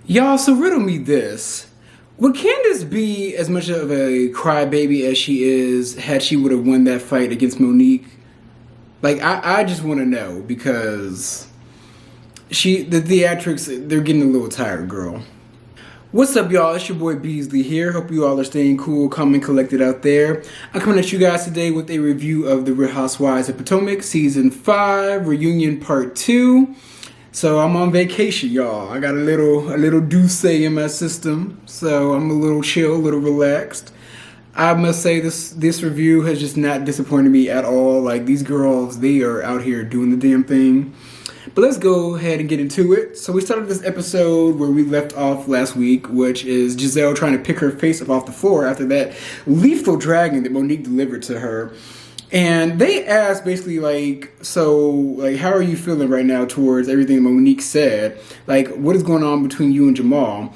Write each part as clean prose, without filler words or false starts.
Y'all, so riddle me this. Would Candace be as much of a crybaby as she is had she would have won that fight against Monique? Like, I just want to know because the theatrics, they're getting a little tired, girl. What's up, y'all? It's your boy Beasley here. Hope you all are staying cool, calm, and collected out there. I'm coming at you guys today with a review of the Real Housewives of Potomac Season 5 Reunion Part 2. So I'm on vacation, y'all. I got a little douce in my system, so I'm a little chill, a little relaxed. I must say this review has just not disappointed me at all. Like, these girls, they are out here doing the damn thing. But let's go ahead and get into it. So we started this episode where we left off last week, which is Giselle trying to pick her face up off the floor after that lethal dragging that Monique delivered to her. And they asked basically how are you feeling right now towards everything Monique said? Like, what is going on between you and Jamal?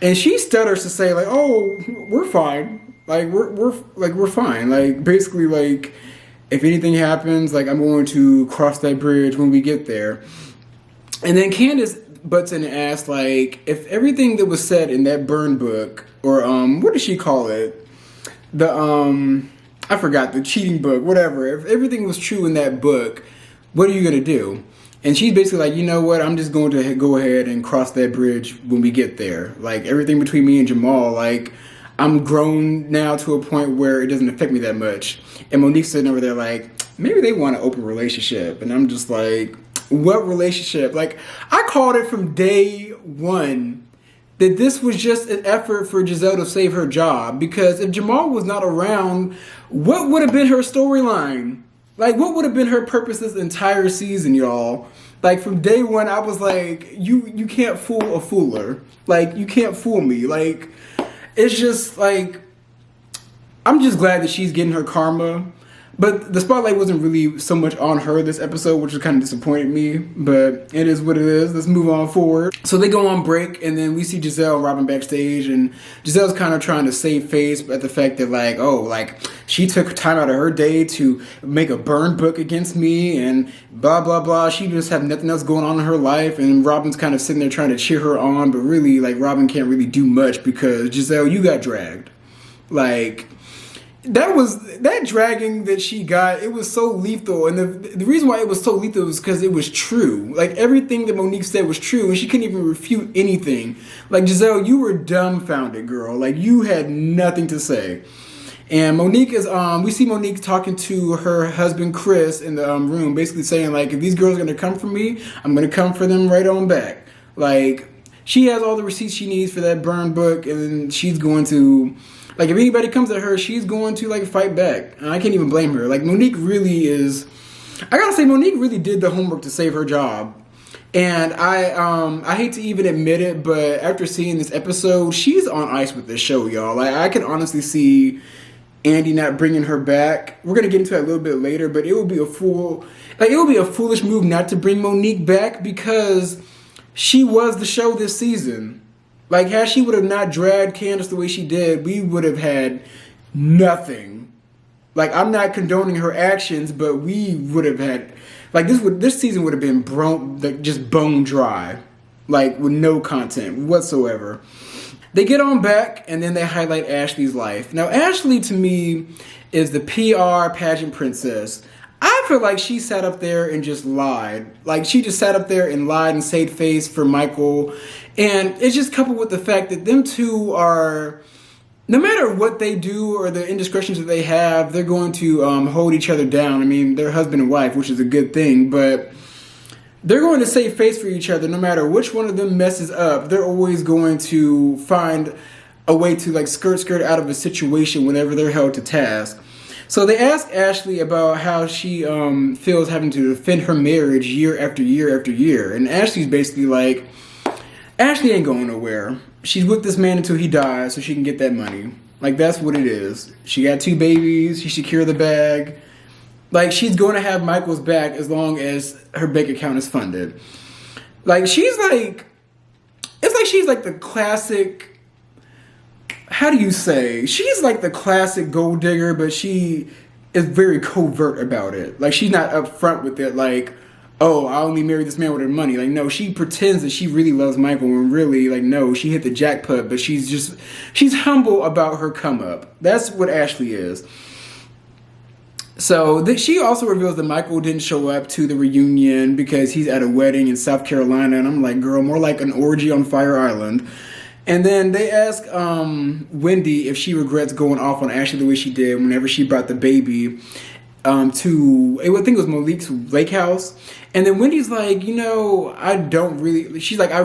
And she stutters to say like, oh, we're fine. Like we're fine. Like, basically, like, if anything happens, like, I'm going to cross that bridge when we get there. And then Candace butts in and asks, like, if everything that was said in that burn book, or what does she call it? I forgot, the cheating book, whatever. If everything was true in that book, what are you gonna do? And she's basically like, you know what? I'm just going to go ahead and cross that bridge when we get there. Like, everything between me and Jamal, like, I'm grown now to a point where it doesn't affect me that much. And Monique's sitting over there like, maybe they want an open relationship. And I'm just like, what relationship? Like, I called it from day one that this was just an effort for Giselle to save her job. Because if Jamal was not around, what would have been her storyline? Like, what would have been her purpose this entire season, y'all? Like, from day one, I was like, you can't fool a fooler. Like, you can't fool me. Like, it's just like, I'm just glad that she's getting her karma. But the spotlight wasn't really so much on her this episode, which kind of disappointed me. But it is what it is. Let's move on forward. So they go on break, and then we see Giselle and Robin backstage, and Giselle's kind of trying to save face at the fact that, like, oh, like, she took time out of her day to make a burn book against me, and blah, blah, blah. She just had nothing else going on in her life, and Robin's kind of sitting there trying to cheer her on, but really, like, Robin can't really do much because, Giselle, you got dragged. Like, that dragging that she got, it was so lethal. And the reason why it was so lethal was because it was true. Like, everything that Monique said was true, and she couldn't even refute anything. Like, Giselle, you were dumbfounded, girl. Like, you had nothing to say. And Monique is, we see Monique talking to her husband, Chris, in the room, basically saying, like, if these girls are going to come for me, I'm going to come for them right on back. Like, she has all the receipts she needs for that burn book, and she's going to, like, if anybody comes at her, she's going to, like, fight back. And I can't even blame her. Like, Monique really is, I gotta say, Monique really did the homework to save her job. And I hate to even admit it, but after seeing this episode, she's on ice with this show, y'all. Like, I can honestly see Andy not bringing her back. We're gonna get into that a little bit later, but it would be a foolish move not to bring Monique back because she was the show this season. Like, had she would have not dragged Candace the way she did, we would have had nothing. Like, I'm not condoning her actions, but we would have had, like, this season would have been just bone dry, like, with no content whatsoever. They get on back, and then they highlight Ashley's life. Now, Ashley, to me, is the PR pageant princess. I feel like she sat up there and just lied. Like, she just sat up there and lied and saved face for Michael. And it's just coupled with the fact that them two are, no matter what they do or the indiscretions that they have, they're going to hold each other down. I mean, they're husband and wife, which is a good thing, but they're going to save face for each other no matter which one of them messes up. They're always going to find a way to, like, skirt out of a situation whenever they're held to task. So they ask Ashley about how she feels having to defend her marriage year after year after year. And Ashley's basically like, Ashley ain't going nowhere. She's with this man until he dies so she can get that money. Like, that's what it is. She got 2 babies. She secured the bag. Like, she's going to have Michael's back as long as her bank account is funded. Like, she's like, it's like she's like the classic, how do you say? She's like the classic gold digger, but she is very covert about it. Like, she's not upfront with it. Like, oh, I only married this man with her money. Like, no, she pretends that she really loves Michael when really, like, no, she hit the jackpot, but she's humble about her come up. That's what Ashley is. So she also reveals that Michael didn't show up to the reunion because he's at a wedding in South Carolina. And I'm like, girl, more like an orgy on Fire Island. And then they ask Wendy if she regrets going off on Ashley the way she did whenever she brought the baby to, I think it was Malik's lake house. And then Wendy's like, you know, I don't really, she's like, I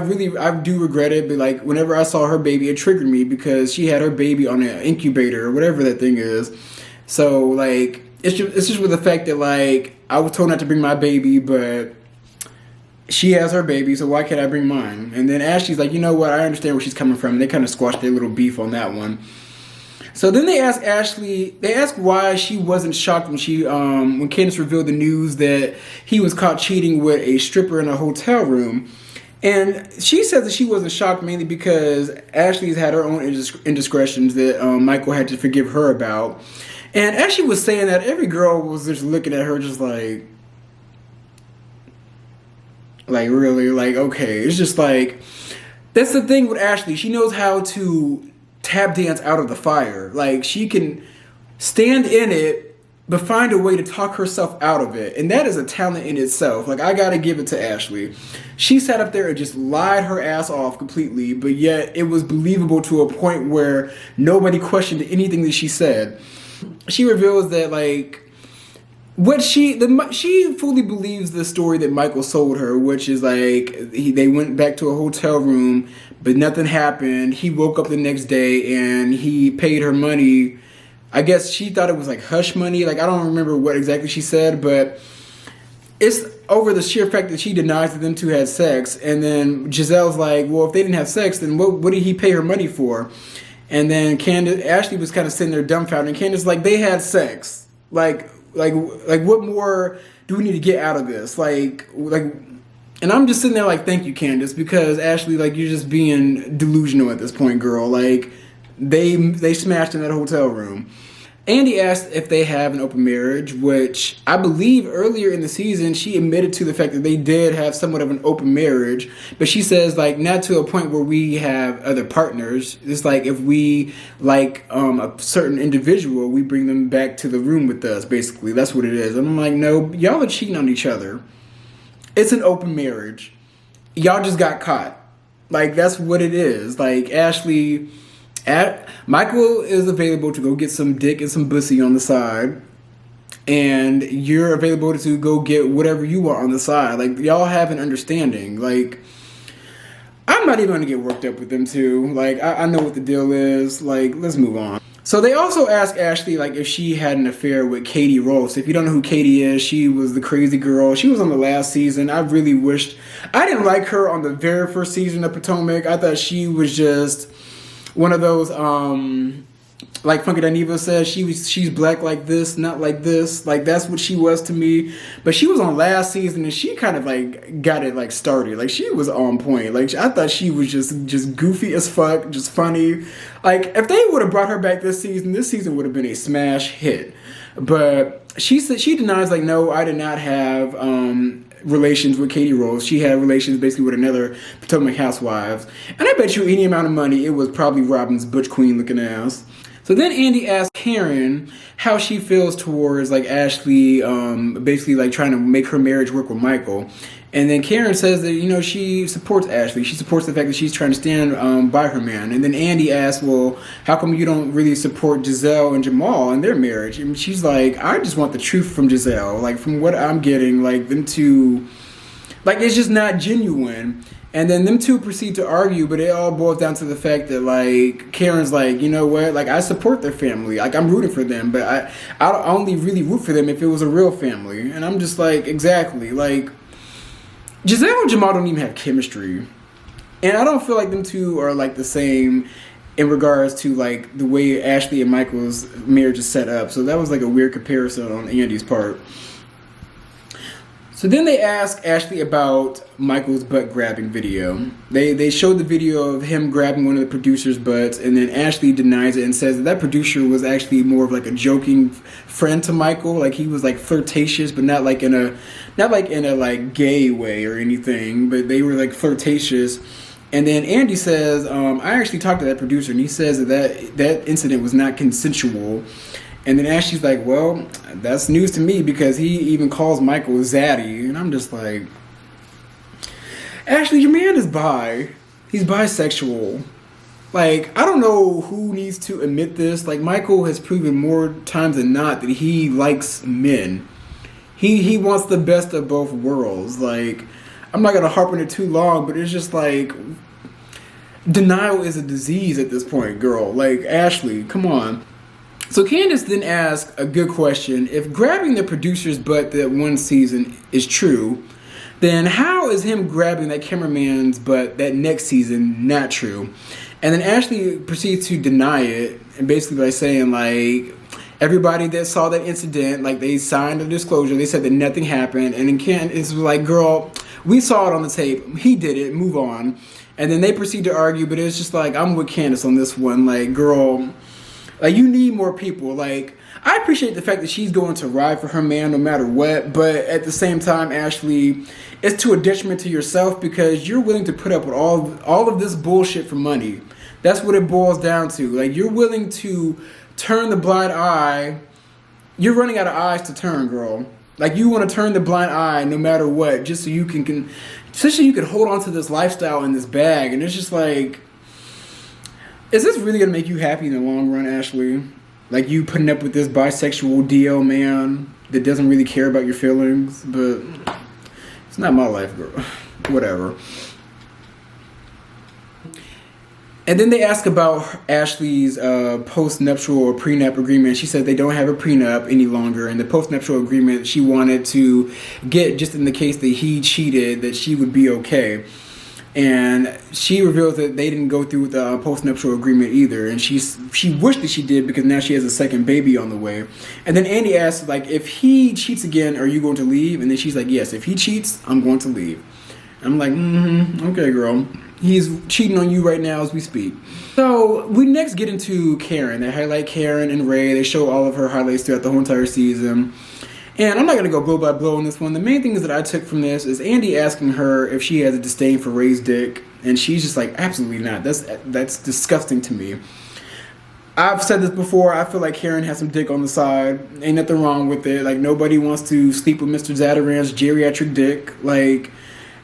do regret it. But like, whenever I saw her baby, it triggered me because she had her baby on an incubator or whatever that thing is. So like, it's just with the fact that like, I was told not to bring my baby, but she has her baby, so why can't I bring mine? And then Ashley's like, you know what, I understand where she's coming from. And they kind of squashed their little beef on that one. So then they ask Ashley, they ask why she wasn't shocked when Candace revealed the news that he was caught cheating with a stripper in a hotel room. And she says that she wasn't shocked mainly because Ashley's had her own indiscretions that Michael had to forgive her about. And as she was saying that, every girl was just looking at her just like really, like, okay. It's just like, that's the thing with Ashley. She knows how to tap dance out of the fire. Like, she can stand in it, but find a way to talk herself out of it. And that is a talent in itself. Like, I gotta give it to Ashley. She sat up there and just lied her ass off completely, but yet it was believable to a point where nobody questioned anything that she said. She reveals that, like, she fully believes the story that Michael sold her, which is like they went back to a hotel room, but nothing happened. He woke up the next day and he paid her money. I guess she thought it was like hush money. Like, I don't remember what exactly she said, but it's over the sheer fact that she denies that them two had sex. And then Giselle's like, well, if they didn't have sex, then what did he pay her money for? And then Ashley was kind of sitting there dumbfounded, and Candace like, they had sex. Like what more do we need to get out of this? Like, and I'm just sitting there like, thank you, Candace, because Ashley, like, you're just being delusional at this point, girl. Like, they smashed in that hotel room. Andy asked if they have an open marriage, which I believe earlier in the season, she admitted to the fact that they did have somewhat of an open marriage, but she says, like, not to a point where we have other partners. It's like, if we like a certain individual, we bring them back to the room with us, basically. That's what it is. And I'm like, no, y'all are cheating on each other. It's an open marriage. Y'all just got caught. Like, that's what it is. Like, Ashley... Michael is available to go get some dick and some pussy on the side, and you're available to go get whatever you want on the side. Like, y'all have an understanding. Like, I'm not even gonna get worked up with them two. Like, I know what the deal is. Like, let's move on. So they also ask Ashley, like, if she had an affair with Katie Ross. If you don't know who Katie is, she was the crazy girl. She was on the last season. I really wished... I didn't like her on the very first season of Potomac. I thought she was just... one of those, like Funky Dineva says, she's black like this, not like this. Like, that's what she was to me. But she was on last season, and she kind of, like, got it, like, started. Like, she was on point. Like, I thought she was just goofy as fuck, just funny. Like, if they would have brought her back this season would have been a smash hit. But she said, she denies, like, no, I did not have relations with Katie Rose. She had relations basically with another Potomac Housewives. And I bet you any amount of money, it was probably Robin's butch queen looking ass. So then Andy asked Karen how she feels towards, like, Ashley basically, like, trying to make her marriage work with Michael. And then Karen says that, you know, she supports Ashley. She supports the fact that she's trying to stand by her man. And then Andy asks, well, how come you don't really support Giselle and Jamal in their marriage? And she's like, I just want the truth from Giselle. Like, from what I'm getting, like, them two, like, it's just not genuine. And then them two proceed to argue, but it all boils down to the fact that, like, Karen's like, you know what, like, I support their family. Like, I'm rooting for them, but I only really root for them if it was a real family. And I'm just like, exactly, like, Giselle and Jamal don't even have chemistry. And I don't feel like them two are, like, the same in regards to, like, the way Ashley and Michael's marriage is set up. So that was, like, a weird comparison on Andy's part. So then they ask Ashley about Michael's butt grabbing video. They showed the video of him grabbing one of the producer's butts, and then Ashley denies it and says that that producer was actually more of like a joking friend to Michael. Like he was like flirtatious, but not like in a like gay way or anything. But they were like flirtatious. And then Andy says, I actually talked to that producer, and he says that incident was not consensual. And then Ashley's like, well, that's news to me because he even calls Michael Zaddy. And I'm just like, Ashley, your man is bi. He's bisexual. Like, I don't know who needs to admit this. Like, Michael has proven more times than not that he likes men. He wants the best of both worlds. Like, I'm not going to harp on it too long, but it's just like, denial is a disease at this point, girl. Like, Ashley, come on. So Candace then asks a good question. If grabbing the producer's butt that one season is true, then how is him grabbing that cameraman's butt that next season not true? And then Ashley proceeds to deny it, and basically by saying, like, everybody that saw that incident, like, they signed a disclosure. They said that nothing happened. And then Candace was like, girl, we saw it on the tape. He did it. Move on. And then they proceed to argue, but it's just like, I'm with Candace on this one. Like, girl, like, you need more people. Like, I appreciate the fact that she's going to ride for her man no matter what, but at the same time, Ashley, it's to a detriment to yourself because you're willing to put up with all of this bullshit for money. That's what it boils down to. Like, you're willing to turn the blind eye. You're running out of eyes to turn, girl. Like, you want to turn the blind eye no matter what, just so you can hold on to this lifestyle in this bag. And it's just like, is this really going to make you happy in the long run, Ashley? Like, you putting up with this bisexual DL man that doesn't really care about your feelings? But it's not my life, girl. Whatever. And then they ask about Ashley's post-nuptial or prenup agreement. She said they don't have a prenup any longer. And the post-nuptial agreement she wanted to get, just in the case that he cheated, that she would be okay. And she reveals that they didn't go through with the post-nuptial agreement either. And she wished that she did because now she has a second baby on the way. And then Andy asks, like, if he cheats again, are you going to leave? And then she's like, yes, if he cheats, I'm going to leave. And I'm like, okay, girl. He's cheating on you right now as we speak. So we next get into Karen. They highlight Karen and Ray. They show all of her highlights throughout the whole entire season. And I'm not going to go blow by blow on this one. The main things that I took from this is Andy asking her if she has a disdain for Ray's dick. And she's just like, absolutely not. That's disgusting to me. I've said this before. I feel like Karen has some dick on the side. Ain't nothing wrong with it. Like, nobody wants to sleep with Mr. Zadaran's geriatric dick. Like,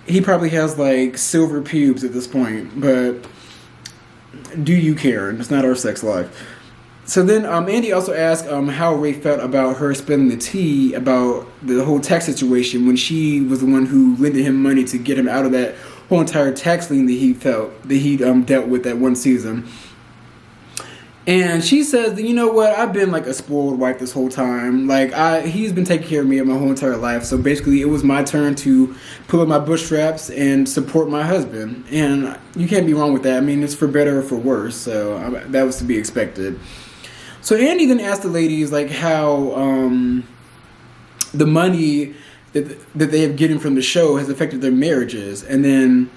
he probably has, like, silver pubes at this point. But do you, Karen? It's not our sex life. So then Andy also asked how Ray felt about her spilling the tea about the whole tax situation when she was the one who lended him money to get him out of that whole entire tax lien that he dealt with that one season. And she says that, you know what, I've been like a spoiled wife this whole time. Like, he's been taking care of me my whole entire life. So basically it was my turn to pull up my bootstraps and support my husband. And you can't be wrong with that. I mean, it's for better or for worse. So that was to be expected. So Andy then asked the ladies, like, how the money that they have getting from the show has affected their marriages. And then,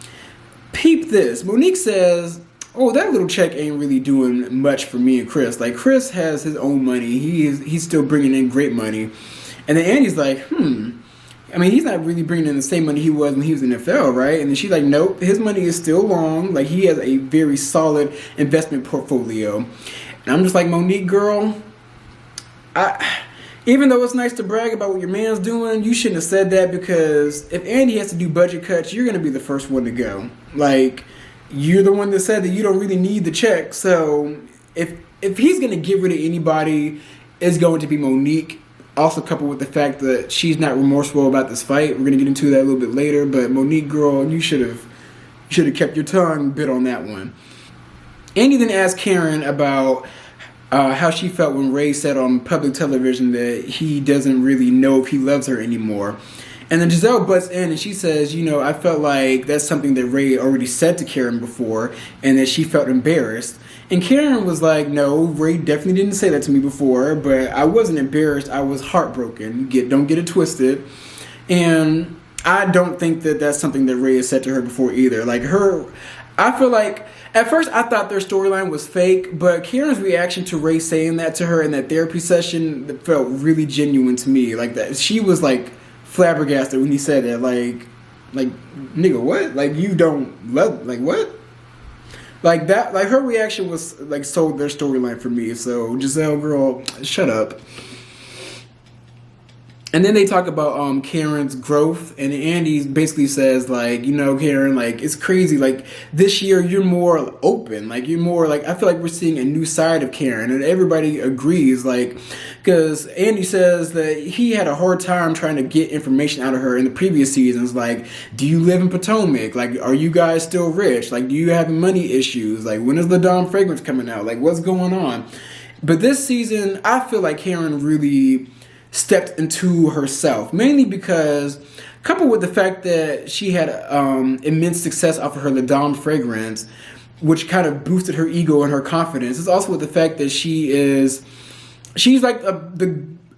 peep this. Monique says, oh, that little check ain't really doing much for me and Chris. Like, Chris has his own money. He's still bringing in great money. And then Andy's like, I mean, he's not really bringing in the same money he was when he was in the NFL, right? And then she's like, nope, his money is still long. Like, he has a very solid investment portfolio. And I'm just like, Monique, girl, even though it's nice to brag about what your man's doing, you shouldn't have said that, because if Andy has to do budget cuts, you're going to be the first one to go. Like, you're the one that said that you don't really need the check. So if he's going to get rid of anybody, it's going to be Monique. Also coupled with the fact that she's not remorseful about this fight. We're going to get into that a little bit later. But Monique, girl, you should have kept your tongue bit on that one. Andy then asked Karen about how she felt when Ray said on public television that he doesn't really know if he loves her anymore. And then Giselle butts in and she says, you know, I felt like that's something that Ray already said to Karen before, and that she felt embarrassed. And Karen was like, no, Ray definitely didn't say that to me before, but I wasn't embarrassed. I was heartbroken. Don't get it twisted. And I don't think that that's something that Ray has said to her before either. Like I feel like at first I thought their storyline was fake, but Karen's reaction to Ray saying that to her in that therapy session felt really genuine to me. Like that, she was like flabbergasted when he said that. Like nigga, what? Like you don't love? Like what? Like that? Like her reaction was like sold their storyline for me. So Giselle, girl, shut up. And then they talk about Karen's growth, and Andy basically says like, you know, Karen, like it's crazy. Like this year, you're more open. Like you're more like I feel like we're seeing a new side of Karen, and everybody agrees. Like because Andy says that he had a hard time trying to get information out of her in the previous seasons. Like, do you live in Potomac? Like, are you guys still rich? Like, do you have money issues? Like, when is the Dom fragrance coming out? Like, what's going on? But this season, I feel like Karen really stepped into herself, mainly because coupled with the fact that she had immense success off of her Ladom fragrance, which kind of boosted her ego and her confidence. It's also with the fact that she's like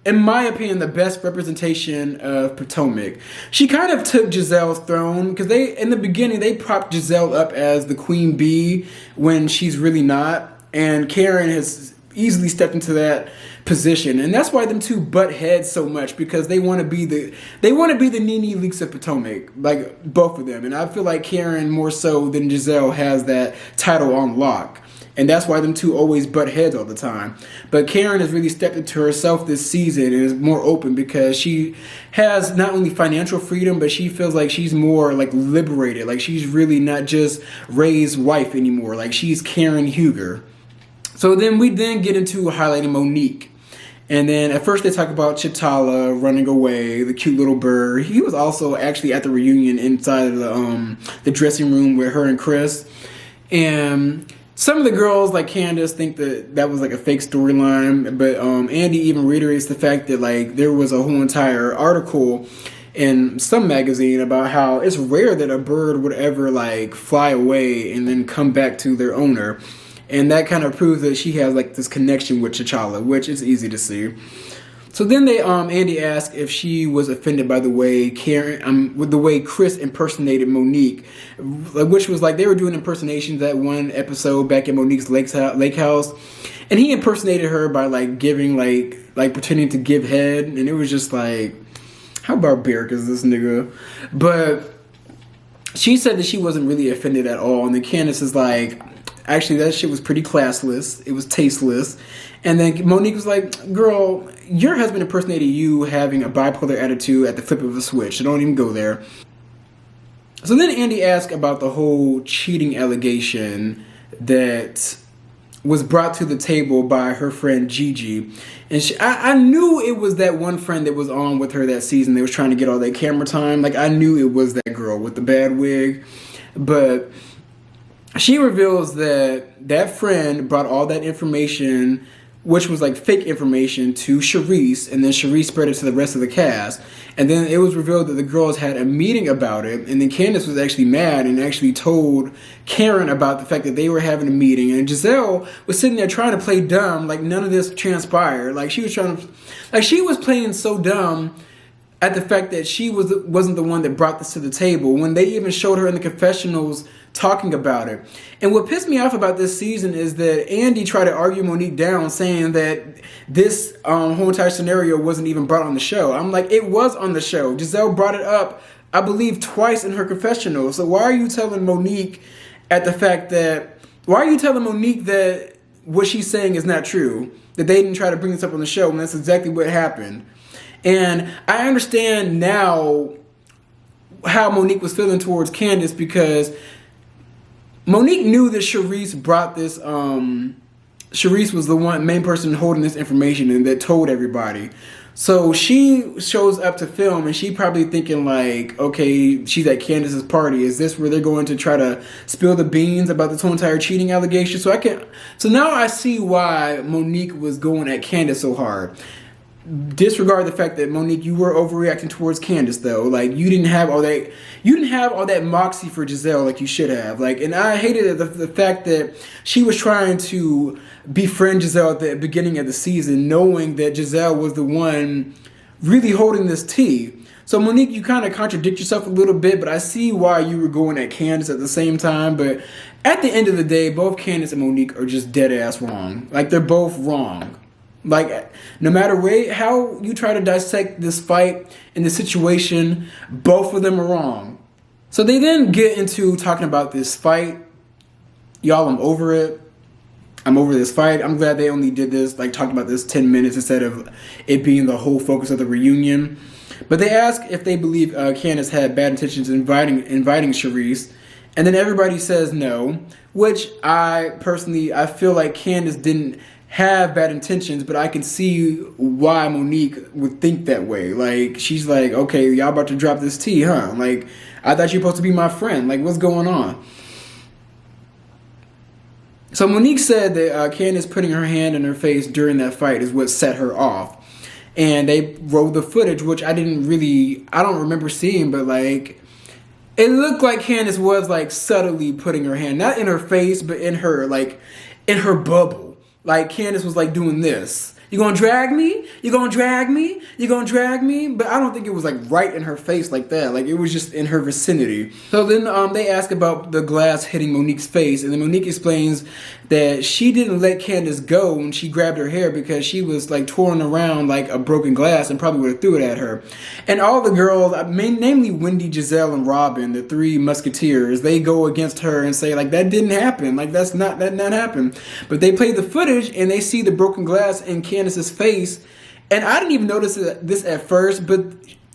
in my opinion, the best representation of Potomac. She kind of took Giselle's throne because in the beginning they propped Giselle up as the queen bee when she's really not, and Karen has easily stepped into that position, and that's why them two butt heads so much, because they want to be the Nene Leakes of Potomac, like both of them. And I feel like Karen more so than Giselle has that title on lock, and that's why them two always butt heads all the time. But Karen has really stepped into herself this season and is more open because she has not only financial freedom, but she feels like she's more like liberated. Like she's really not just Ray's wife anymore. Like she's Karen Huger. So then we get into highlighting Monique. And then at first they talk about Chitala running away, the cute little bird. He was also actually at the reunion inside of the dressing room with her and Chris. And some of the girls, like Candace, think that was like a fake storyline. But Andy even reiterates the fact that like there was a whole entire article in some magazine about how it's rare that a bird would ever like fly away and then come back to their owner. And that kind of proves that she has like this connection with T'Challa, which is easy to see. So then Andy asked if she was offended by the way with the way Chris impersonated Monique, which was like they were doing impersonations that one episode back in Monique's lake house, and he impersonated her by like giving like pretending to give head, and it was just like, how barbaric is this nigga? But she said that she wasn't really offended at all, and then Candace is like, actually, that shit was pretty classless. It was tasteless. And then Monique was like, girl, your husband impersonated you having a bipolar attitude at the flip of a switch. So don't even go there. So then Andy asked about the whole cheating allegation that was brought to the table by her friend Gigi. And I knew it was that one friend that was on with her that season. They was trying to get all that camera time. Like, I knew it was that girl with the bad wig. But she reveals that friend brought all that information, which was like fake information, to Charisse, and then Charisse spread it to the rest of the cast. And then it was revealed that the girls had a meeting about it, and then Candace was actually mad and actually told Karen about the fact that they were having a meeting, and Giselle was sitting there trying to play dumb, like none of this transpired. Like she was playing so dumb at the fact that she wasn't the one that brought this to the table, when they even showed her in the confessionals talking about it. And what pissed me off about this season is that Andy tried to argue Monique down, saying that this whole entire scenario wasn't even brought on the show. I'm like, it was on the show. Giselle brought it up, I believe, twice in her confessional. So why are you telling Monique that what she's saying is not true? That they didn't try to bring this up on the show, and that's exactly what happened. And I understand now how Monique was feeling towards Candace, because Monique knew that Charisse brought this, Charisse was the main person holding this information and that told everybody. So she shows up to film and she probably thinking like, okay, she's at Candace's party. Is this where they're going to try to spill the beans about this whole entire cheating allegation? So now I see why Monique was going at Candace so hard. Disregard the fact that Monique, you were overreacting towards Candace though. Like you didn't have all that moxie for Giselle like you should have. Like, and I hated the fact that she was trying to befriend Giselle at the beginning of the season, knowing that Giselle was the one really holding this tea. So Monique, you kind of contradict yourself a little bit, but I see why you were going at Candace at the same time. But at the end of the day, both Candace and Monique are just dead ass wrong. Like, they're both wrong. Like, no matter how you try to dissect this fight and the situation, both of them are wrong. So they then get into talking about this fight. Y'all, I'm over it. I'm over this fight. I'm glad they only did this, like, talked about this 10 minutes instead of it being the whole focus of the reunion. But they ask if they believe Candace had bad intentions inviting Charisse. And then everybody says no, which I feel like Candace didn't have bad intentions, but I can see why Monique would think that way. Like, she's like, okay, y'all about to drop this tea, huh? Like, I thought you were supposed to be my friend. Like, what's going on? So Monique said that Candace putting her hand in her face during that fight is what set her off. And they rolled the footage, which I don't remember seeing, but like, it looked like Candace was like subtly putting her hand, not in her face, but in her bubble. Like, Candace was like doing this. You gonna drag me? You gonna drag me? You gonna drag me? But I don't think it was like right in her face like that. Like, it was just in her vicinity. So then they ask about the glass hitting Monique's face, and then Monique explains that she didn't let Candace go when she grabbed her hair because she was like twirling around like a broken glass and probably would have threw it at her. And all the girls, namely Wendy, Giselle, and Robin, the three musketeers, they go against her and say like, that didn't happen. Like, that not happened. But they play the footage and they see the broken glass in Candace's face. And I didn't even notice this at first, but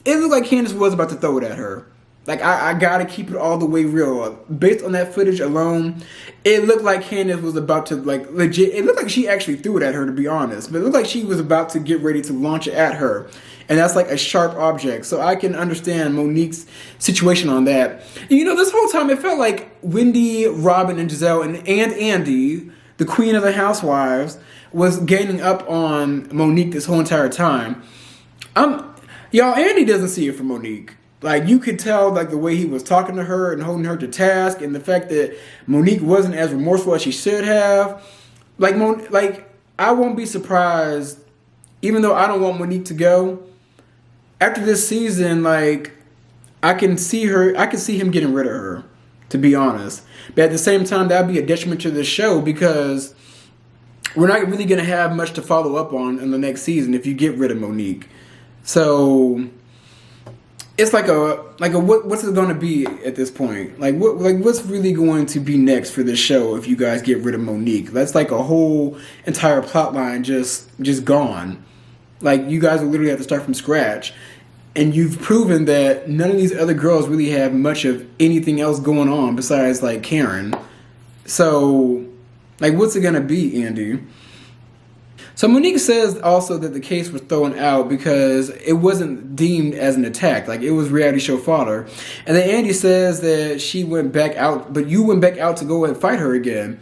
it looked like Candace was about to throw it at her. Like, I gotta keep it all the way real. Based on that footage alone, it looked like Candace was about to, like, legit. It looked like she actually threw it at her, to be honest. But it looked like she was about to get ready to launch it at her. And that's like a sharp object. So I can understand Monique's situation on that. And, you know, this whole time it felt like Wendy, Robin, and Giselle, and Andy, the queen of the Housewives, was gaining up on Monique this whole entire time. Y'all, Andy doesn't see it for Monique. Like, you could tell, like, the way he was talking to her and holding her to task, and the fact that Monique wasn't as remorseful as she should have. Like, I won't be surprised, even though I don't want Monique to go. After this season, like, I can see him getting rid of her, to be honest. But at the same time, that would be a detriment to the show because we're not really going to have much to follow up on in the next season if you get rid of Monique. So it's like what's it going to be at this point? What's really going to be next for this show if you guys get rid of Monique? That's like a whole entire plot line just gone. Like, you guys will literally have to start from scratch. And you've proven that none of these other girls really have much of anything else going on besides, like, Karen. So, like, what's it going to be, Andy? So Monique says also that the case was thrown out because it wasn't deemed as an attack. Like, it was reality show fodder. And then Andy says that she went back out, but you went back out to go and fight her again.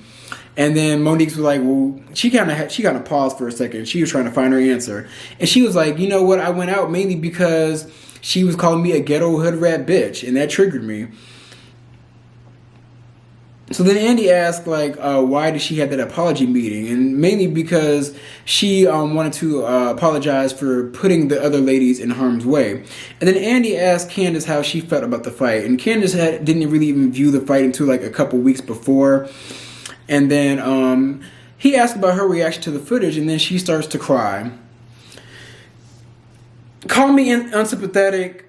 And then Monique was like, well, she kind of paused for a second. She was trying to find her answer. And she was like, you know what? I went out mainly because she was calling me a ghetto hood rat bitch. And that triggered me. So then Andy asked, like, why did she have that apology meeting? And mainly because she wanted to apologize for putting the other ladies in harm's way. And then Andy asked Candace how she felt about the fight. And Candace didn't really even view the fight until like a couple weeks before. And then he asked about her reaction to the footage, and then she starts to cry. Call me unsympathetic.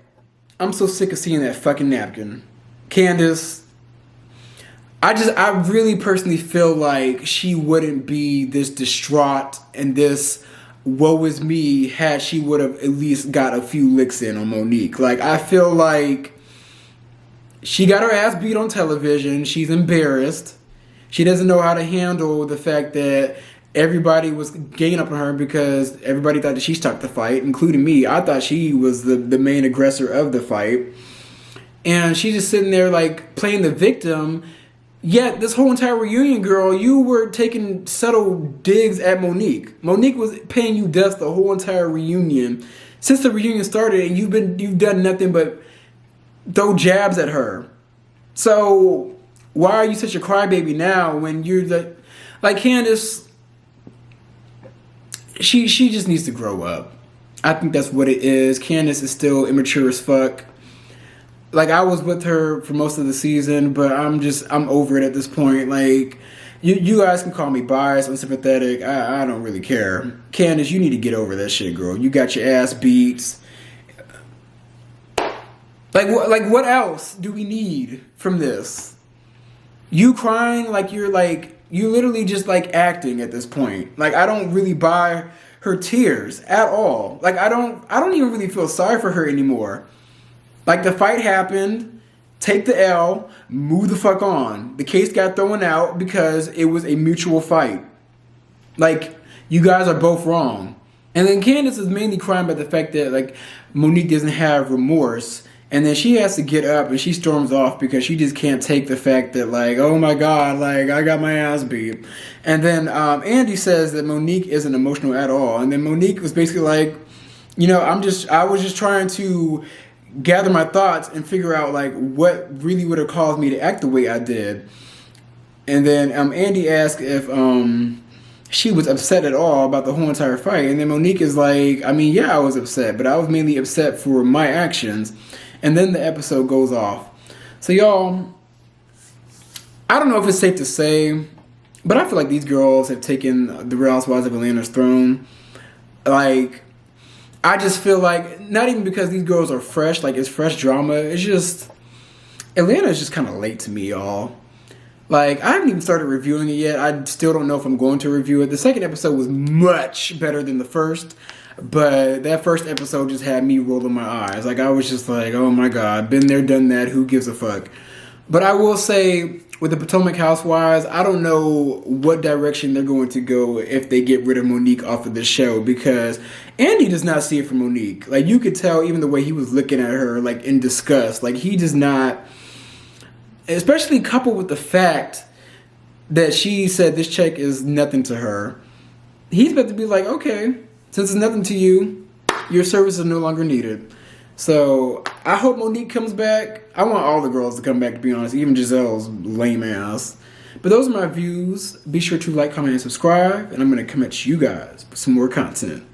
I'm so sick of seeing that fucking napkin. Candace, I really personally feel like she wouldn't be this distraught and this woe is me had she would have at least got a few licks in on Monique. Like, I feel like she got her ass beat on television. She's embarrassed. She doesn't know how to handle the fact that everybody was ganging up on her because everybody thought that she stopped the fight, including me. I thought she was the main aggressor of the fight. And she's just sitting there like playing the victim. Yet this whole entire reunion, girl, you were taking subtle digs at Monique. Monique was paying you dust the whole entire reunion. Since the reunion started, and you've done nothing but throw jabs at her. So why are you such a crybaby now when you're like Candace? She just needs to grow up. I think that's what it is. Candace is still immature as fuck. Like, I was with her for most of the season, but I'm over it at this point. Like, you guys can call me biased, unsympathetic. I don't really care. Candace, you need to get over that shit, girl. You got your ass beats. Like what else do we need from this? You crying like you're literally just like acting at this point. Like, I don't really buy her tears at all. Like, I don't even really feel sorry for her anymore. Like, the fight happened, take the L, move the fuck on. The case got thrown out because it was a mutual fight. Like, you guys are both wrong. And then Candace is mainly crying about the fact that, like, Monique doesn't have remorse. And then she has to get up and she storms off because she just can't take the fact that, like, oh my God, like, I got my ass beat. And then Andy says that Monique isn't emotional at all. And then Monique was basically like, you know, I was just trying to gather my thoughts and figure out, like, what really would have caused me to act the way I did. And then Andy asked if she was upset at all about the whole entire fight. And then Monique is like, I mean, yeah, I was upset, but I was mainly upset for my actions. And then the episode goes off. So, y'all, I don't know if it's safe to say, but I feel like these girls have taken the Real Housewives of Atlanta's throne. Like, I just feel like, not even because these girls are fresh, like, it's fresh drama. It's just, Atlanta is just kind of late to me, y'all. Like, I haven't even started reviewing it yet. I still don't know if I'm going to review it. The second episode was much better than the first. But that first episode just had me rolling my eyes. Like, I was just like, oh my God, been there, done that, who gives a fuck? But I will say, with the Potomac Housewives, I don't know what direction they're going to go if they get rid of Monique off of the show, because Andy does not see it from Monique. Like, you could tell even the way he was looking at her, like, in disgust. Like, he does not, especially coupled with the fact that she said this check is nothing to her. He's about to be like, okay, since it's nothing to you, your service is no longer needed. So I hope Monique comes back. I want all the girls to come back, to be honest, even Giselle's lame ass. But those are my views. Be sure to like, comment, and subscribe. And I'm going to come at you guys with some more content.